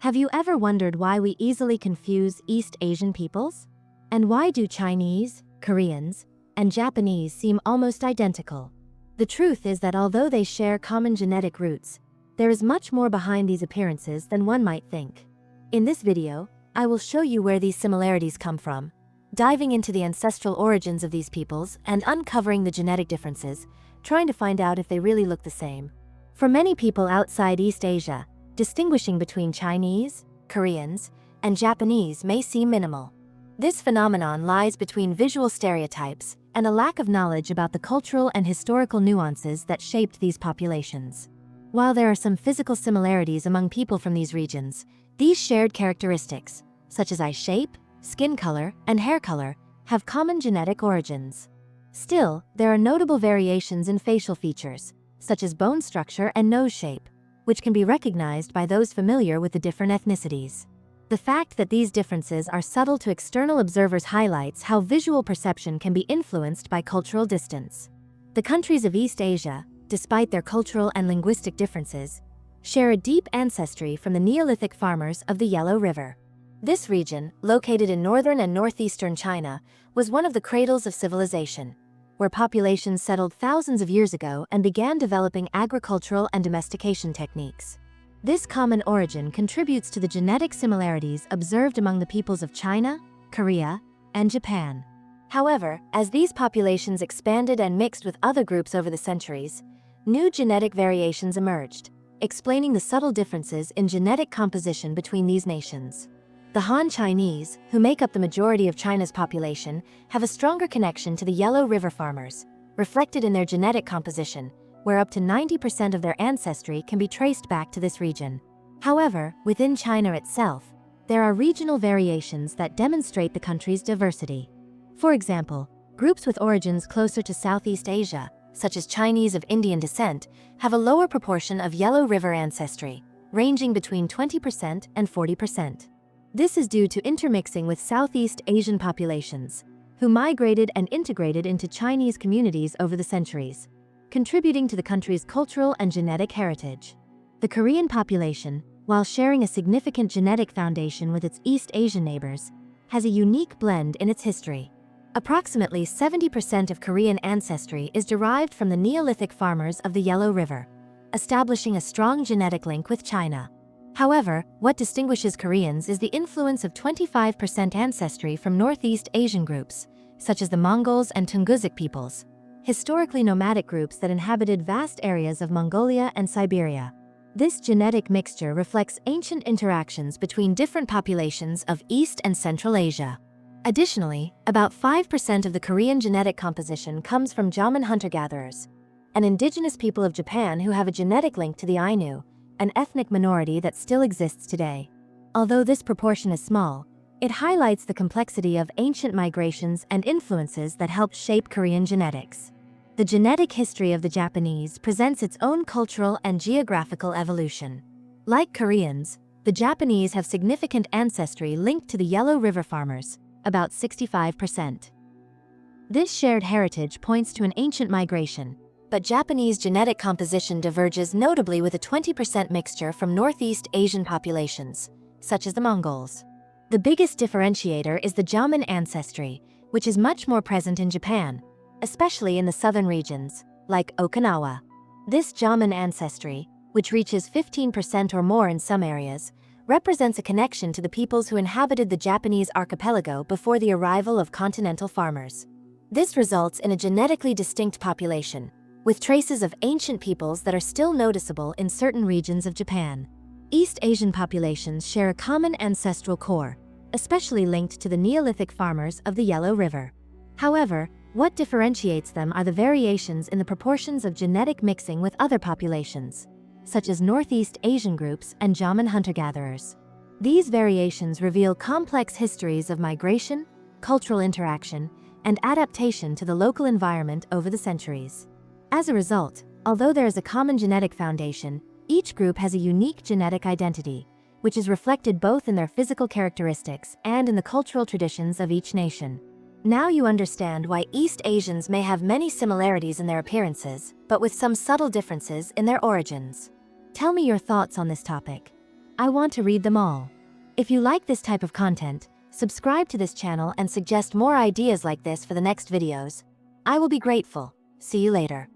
Have you ever wondered why we easily confuse East Asian peoples? And why do Chinese, Koreans, and Japanese seem almost identical? The truth is that although they share common genetic roots, there is much more behind these appearances than one might think. In this video, I will show you where these similarities come from, diving into the ancestral origins of these peoples and uncovering the genetic differences, trying to find out if they really look the same. For many people outside East Asia, distinguishing between Chinese, Koreans, and Japanese may seem minimal. This phenomenon lies between visual stereotypes and a lack of knowledge about the cultural and historical nuances that shaped these populations. While there are some physical similarities among people from these regions, these shared characteristics, such as eye shape, skin color, and hair color, have common genetic origins. Still, there are notable variations in facial features, such as bone structure and nose shape, which can be recognized by those familiar with the different ethnicities. The fact that these differences are subtle to external observers highlights how visual perception can be influenced by cultural distance. The countries of East Asia, despite their cultural and linguistic differences, share a deep ancestry from the Neolithic farmers of the Yellow River. This region, located in northern and northeastern China, was one of the cradles of civilization, where populations settled thousands of years ago and began developing agricultural and domestication techniques. This common origin contributes to the genetic similarities observed among the peoples of China, Korea, and Japan. However, as these populations expanded and mixed with other groups over the centuries, new genetic variations emerged, explaining the subtle differences in genetic composition between these nations. The Han Chinese, who make up the majority of China's population, have a stronger connection to the Yellow River farmers, reflected in their genetic composition, where up to 90% of their ancestry can be traced back to this region. However, within China itself, there are regional variations that demonstrate the country's diversity. For example, groups with origins closer to Southeast Asia, such as Chinese of Indian descent, have a lower proportion of Yellow River ancestry, ranging between 20% and 40%. This is due to intermixing with Southeast Asian populations, who migrated and integrated into Chinese communities over the centuries, contributing to the country's cultural and genetic heritage. The Korean population, while sharing a significant genetic foundation with its East Asian neighbors, has a unique blend in its history. Approximately 70% of Korean ancestry is derived from the Neolithic farmers of the Yellow River, establishing a strong genetic link with China. However, what distinguishes Koreans is the influence of 25% ancestry from Northeast Asian groups, such as the Mongols and Tungusic peoples, historically nomadic groups that inhabited vast areas of Mongolia and Siberia. This genetic mixture reflects ancient interactions between different populations of East and Central Asia. Additionally, about 5% of the Korean genetic composition comes from Jaman hunter-gatherers, an indigenous people of Japan who have a genetic link to the Ainu, an ethnic minority that still exists today. Although this proportion is small, it highlights the complexity of ancient migrations and influences that helped shape Korean genetics. The genetic history of the Japanese presents its own cultural and geographical evolution. Like Koreans, the Japanese have significant ancestry linked to the Yellow River farmers, about 65%. This shared heritage points to an ancient migration, but Japanese genetic composition diverges notably with a 20% mixture from Northeast Asian populations, such as the Mongols. The biggest differentiator is the Jaman ancestry, which is much more present in Japan, especially in the southern regions, like Okinawa. This Jaman ancestry, which reaches 15% or more in some areas, represents a connection to the peoples who inhabited the Japanese archipelago before the arrival of continental farmers. This results in a genetically distinct population, with traces of ancient peoples that are still noticeable in certain regions of Japan. East Asian populations share a common ancestral core, especially linked to the Neolithic farmers of the Yellow River. However, what differentiates them are the variations in the proportions of genetic mixing with other populations, such as Northeast Asian groups and Jaman hunter-gatherers. These variations reveal complex histories of migration, cultural interaction, and adaptation to the local environment over the centuries. As a result, although there is a common genetic foundation, each group has a unique genetic identity, which is reflected both in their physical characteristics and in the cultural traditions of each nation. Now you understand why East Asians may have many similarities in their appearances, but with some subtle differences in their origins. Tell me your thoughts on this topic. I want to read them all. If you like this type of content, subscribe to this channel and suggest more ideas like this for the next videos. I will be grateful. See you later.